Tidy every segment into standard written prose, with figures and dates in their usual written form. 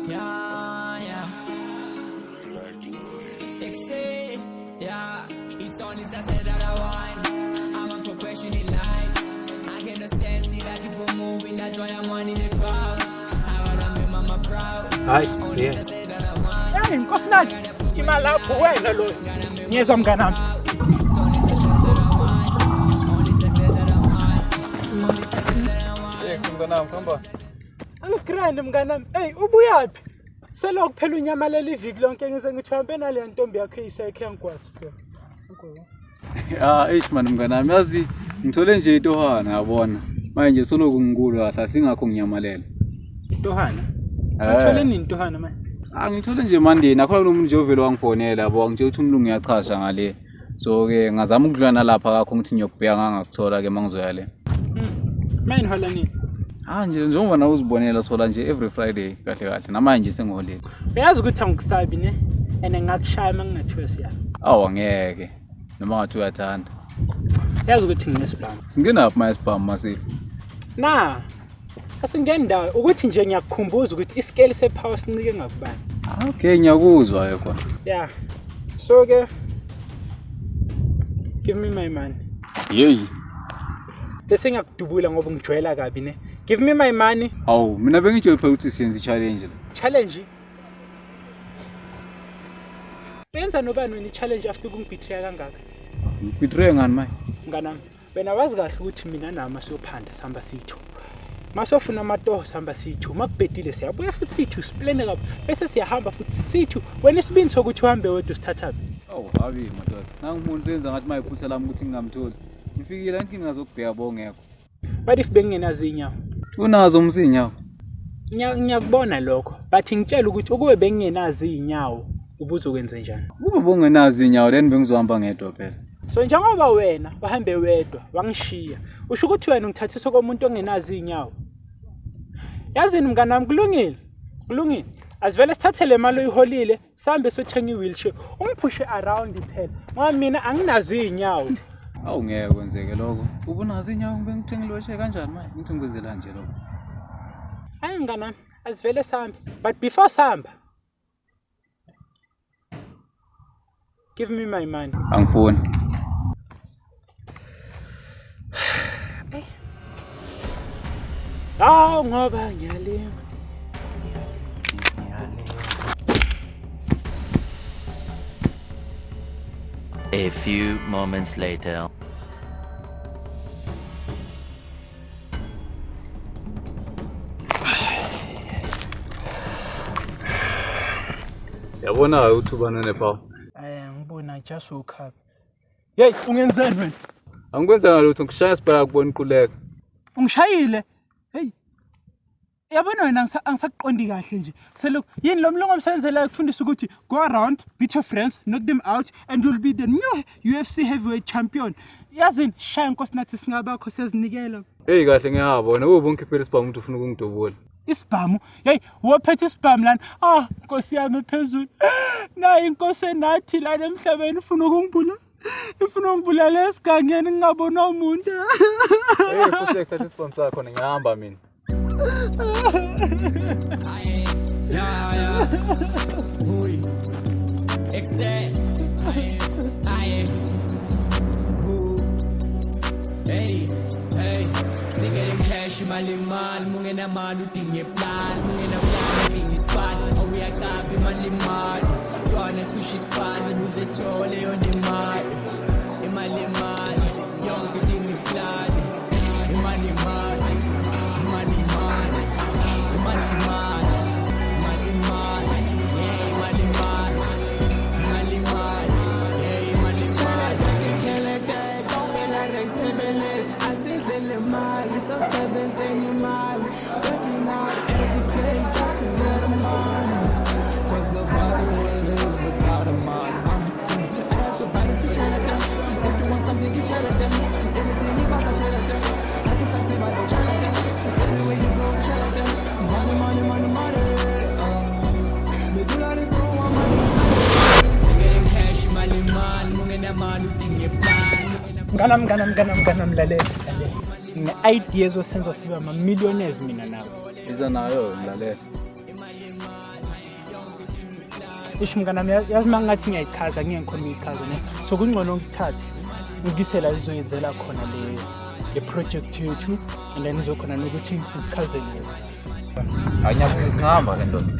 Yeah. Yeah, it's only said that I want. I'm a professional in life. I cannot stand still, I keep on moving. That's why I'm on in the crowd. I wanna make mama proud. Hayi, yeah. Hey, nkosinathi, imali lapho wena lo. Ngiyeza mnganami. Mnganami, hamba. Angigrand mnganami. Hey, ubuyapi? Selokhu phela unyamalela iviki lonke ngize ngithi hambe nale ntombi yakho eyisekhe ngikwazi phela. Man mnganami, yazi ngithole nje itohana yabona. Manje soloku ngikulu kahle singakho nginyamalela. Tohana? Ngithole nini Tohana manje? Ngithole nje Monday nakhona umuntu nje ovela wangifonela yabo ngithe uthi umlungu uyachasha ngale. So ke ngazama ukudlwana lapha kakho ngithi ngiyokubheka ngangakuthola ke mangizoya le. Manje hola nini? Nje njengoba na uzibonela sola nje every Friday kahle namanje sengiholile. Uyazi ukuthi angikusabi ne ene ngakushaya mangingathiwe siya. Angeke noma ngathi uyathanda. Uyazi ukuthi nginesibhamu. Singenaphi mayisibhamu masile? Na asingendawo ukuthi nje ngiyakukhumbuza ukuthi isikeli sepower sincike ngakubani. Okay ngiyakuzwa yekho. Yeah. So ke give me my money. Yey. Bese ngiyakudubula ngoba ngijwayela kabi ne. Give me my money. Awu mina bengitshela phela ukuthi siyenza challenge la. Challenge? Benza nobani wena challenge after kungibetray kangaka? Betray ngani manje? Nganami, wena wazi kahle ukuthi mina nama siyophanda sihamba sithu. Masofuna amatoho sihamba sithu, makubedile siyabuya futhi sithu splende kabi. Bese siyahamba futhi sithu. Wena isibindi sokuthi uhambe wedwa usithathapi. Awu habi madoda. Nangimuntu senza ngathi mayiphutha lami ukuthi ngingamtholi. Ngifikile la inkinga zokubheka bongekho. But if bengenazi inyawo. Unazo umsinyawo. Ngiyakubona lokho, but ngitshela ukuthi ukube bengenazi inyawo ubuzokwenza njani? Ube bongenazi inyawo then bengizohamba ngedwa phela. So njengoba wena wahambe wedwa wangishiya, usho ukuthi wena ungithathisa komuntu ongenazi inyawo. Yazini mnganami kulungile. Kulungile. Asivele sithathe le mali oyiholile, sambe sothenga iwheelchair. Ungiphushe around phela. Ngoba mina anginazi inyawo. Awu ngeke kwenzeke lokho. Ubunazi inyawo bengithenga iwheelchair kanjani manje? Ngithi ngikwenzela nje lokho. Hayi mnganami, asivele sambe. But before samba, give me my money. Angifuni. Aw ngoba ngiyalima. A few moments later. Yabona uthubana nepower. Ngibona just woke up. Hey, ungenzeni wena? Angikwenza ngalutho ngishaya sibheka kubona iquleka. Ungishayile. Hey. Yabona wena angisaqondi kahle nje. Selokhu yini lo mlungu omsebenzela ukufundisa ukuthi go around, beat your friends, knock them out and you'll be the new UFC heavyweight champion. Yazini shaya inkosi nathi singabakho sezinikela. Hey kahle ngiyabona ube ungikhiphela isibhamu umuntu ufuna ukungidobula. Isibhamu? Hey, wophethe isibhamu lana. Nkosi yami phezulu. Nayi inkosi enathi la emhlabeni ufuna ukungibulala. Ifuna ungibulala esigangeni ngingabona umuntu. Hey, futhi ekuthatha isibhamu sakho khona ngihamba mina. Yeah. Hui. Excel. Hey. Nigga cash mali mungena mali udinge plan mungena plan udinge spot oh we are kapi mali mali gonna push his plan uze chole on imali young udinge plan imali Mnganami lalela. Ne-idea ezosenza sibe ama-millionaires mina nawe. Iza nayo lalela. Isho mnganami yazi mangathi ngiyayichaza ngiyengikhona ukuyichaza ne. So kungcono ngithathe ukisela izoyenzela khona le project yethu and then izokhona nokuthi ngichaze yona. Anyaphila singahamba ke ndoda.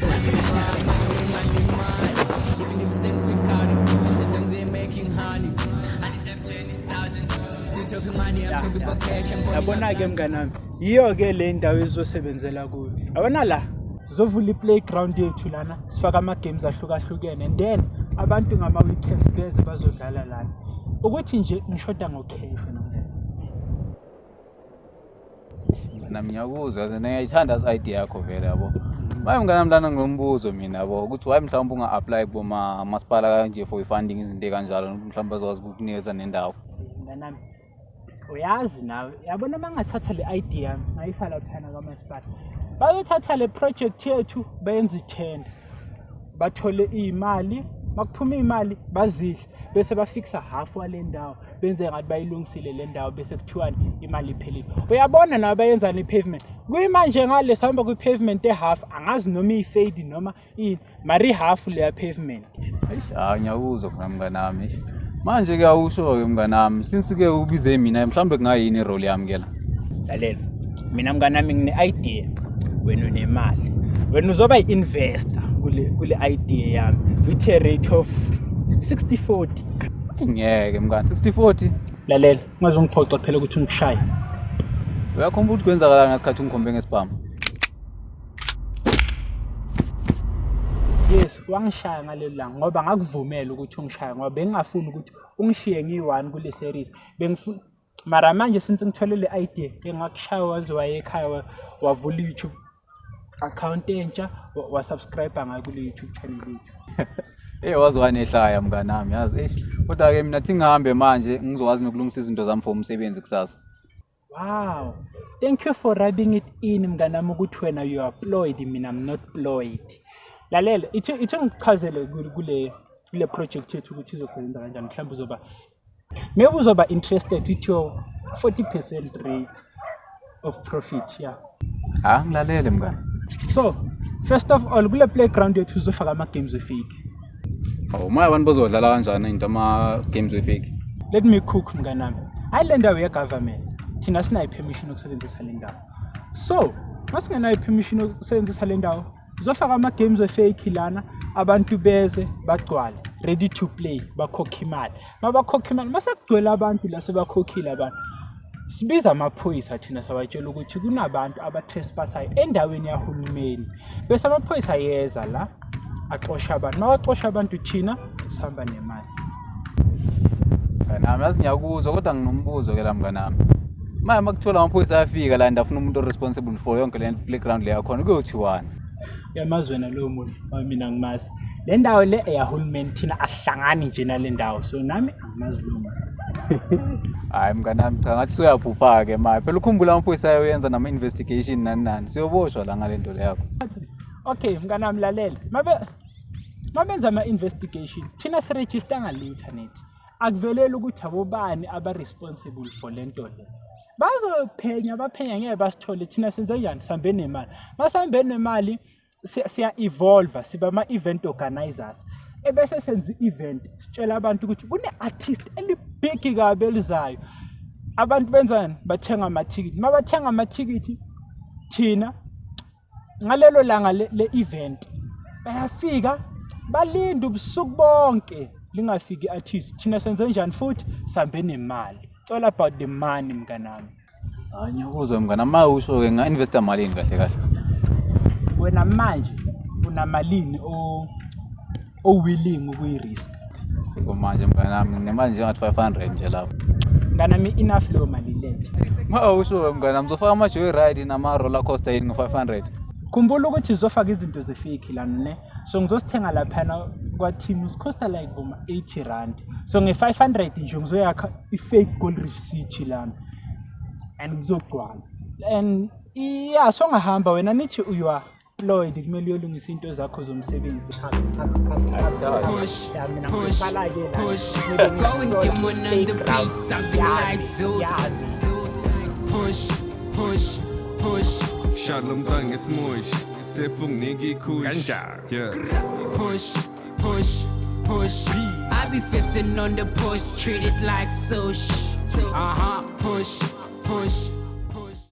Yabona-ke mnganami yiyo-ke le ndawo ezosebenzela kuyo. Yabona la sizovula i-playground yethu lana sifaka ama-games ahlukahlukene and then abantu ngama-weekends beze bazodlala lana ukuthi nje ngishoda ngokhefu Nami ngiyakuzwa yazi ngiyayithanda as-idea yakho vele yabo. Maye mnganami lana ngombuzo mina yabo ukuthi why mhlawumbe unga-apply kuboma masipala kanje for funding izinto kanjalo mhlawumbe bazokwazi ukukunikeza nendawo. Mnganami uyazi nawe yabona mangathatha le idea ngayisa laphana kamasipala bayothatha le project yethu bayenza i-tender bathole imali makuphuma imali bazidle bese bafixa half wale ndawo benze ngathi bayilungisile le ndawo bese kuthiwani imali iphelile. Uyabona nawe bayenzana i-pavement kuyimanje ngale sihamba kwi-pavement e-half angazi noma i-fade noma ini mari half leya pavement. Ngiyakuzwa khona mnganami. Manje ke awusho-ke mnganami since-ke ubize mina mhlawumbe kungayini irole yami ke la. Lalela mina mnganami ngine-idea wena unemali wena uzoba yi-investor kule idea yami with a rate of 60-40. Ngeke mngani 60-40. Lalela ungazongiphoxa phela ukuthi ngikushaye. Uyakhumbula ukuthi kwenzakala ngesikhathi ungikhombe ngesibhamu? Yes, wangishaya ngalelo langa ngoba ngakuvumela ukuthi ungishaye ngoba bengingafuni ukuthi ungishiye ngi1 kule series. Bengifuna mara manje since ngithole le idea engakushaya waze waye ekhaya wavula YouTube account entsha wasubscribe ngayo kule YouTube channel yethu. Wazwana ehlaya mnganami yazi kodwa ke mina thi ngihambe manje ngizokwazi nokulungisa izinto zami for umsebenzi kusasa. Wow, thank you for rubbing it in mnganami ukuthi wena you are employed mina I'm not employed. Lalela ithi ngichazele kule project yethu ukuthi izosebenza kanjani mhlawumbe uzoba maybe uzoba interested with your 40% rate of profit yeah. Ngilalele mngani. So first of all kule playground yethu uzofaka ama-games we-fake. Maya abantu bazodlala kanjani into ama-games we-fake? Let me cook mnganami. Hayi le ndawo ye-government thina sinayo permission yokusebenzisa le ndawo. So masingenayo permission yokusebenzisa le ndawo uzofaka ama-games we-fake lana abantu beze bagcwale ready to play bakhokha imali. Mabakhokha imali masakugcwele abantu la sebakhokhile abantu sibiza amaphoyisa thina sabatshela ukuthi kunabantu abatrespassayo endaweni yahulumeni bese amaphoyisa yeza la axosha abantu mawaqosha abantu thina sihamba nemali. Nami yazi ngiyakuzwa kodwa nginombuzo ke la mnganami. Manje makuthola amaphoyisa afika la ndafuna umuntu responsible for yonke le playground le yakhona kuyothiwani? Yamazwena lo muntu mina ngimazi le ndawo le eyahulumeni thina asihlangani nje nale ndawo so nami angimazi lo muntu. Hayi mnganami cha ngathi uyaphupha ke manje phela ukhumbula amaphoyisa ayoyenza nama investigation nani siyoboshwa la ngale nto le yakho. Okay mnganami lalela mabenza ama investigation thina siregister ngale internet akuvelele ukuthi abobani aba responsible for lento le bazophenya baphenya ngeke basithole thina senze njani sihambe nemali masihambe nemali siya evolve siba ama event organizers ebese senza event sitshela abantu ukuthi kune artist elibig kabe elizayo abantu benzani bathenga ama-ticket mabathenga ama-ticket thina ngalelo langa le event bayafika balinda ubusuku bonke lingafiki artist thina senze njani futhi sihambe nemali. It's all about the money mnganami. Ngiyakuzwa mnganami mawusho ke nga-investa malini kahle kahle? Wena manje unamalini willing ukuyi-risk? Manje mnganami nginemali njengathi 500 nje lapho. Mnganami enough leyo mali lethe. Mawusho mnganami ngizofaka ama-joy ride nama-roller coaster yini ngo-500. Khumbula ukuthi uzofaka izinto ze-fake lana ne so ngizosithenga laphana kwa-team zikhosta like boma 80 rand so nge-500 nje ngizoyakha i-fake Gold Reef City lana and kuzogcwala and yeah so ngahamba wena nithi you are employed kumele uyolungisa into zakho zomsebenzi. Go and get one on the beat, something like Zeus. Push. Shalom bang is moish. Sefung nigi kush. Ganja. Yeah. Push. push, push. I be fisting on the push, treat it like sushi. Push, push.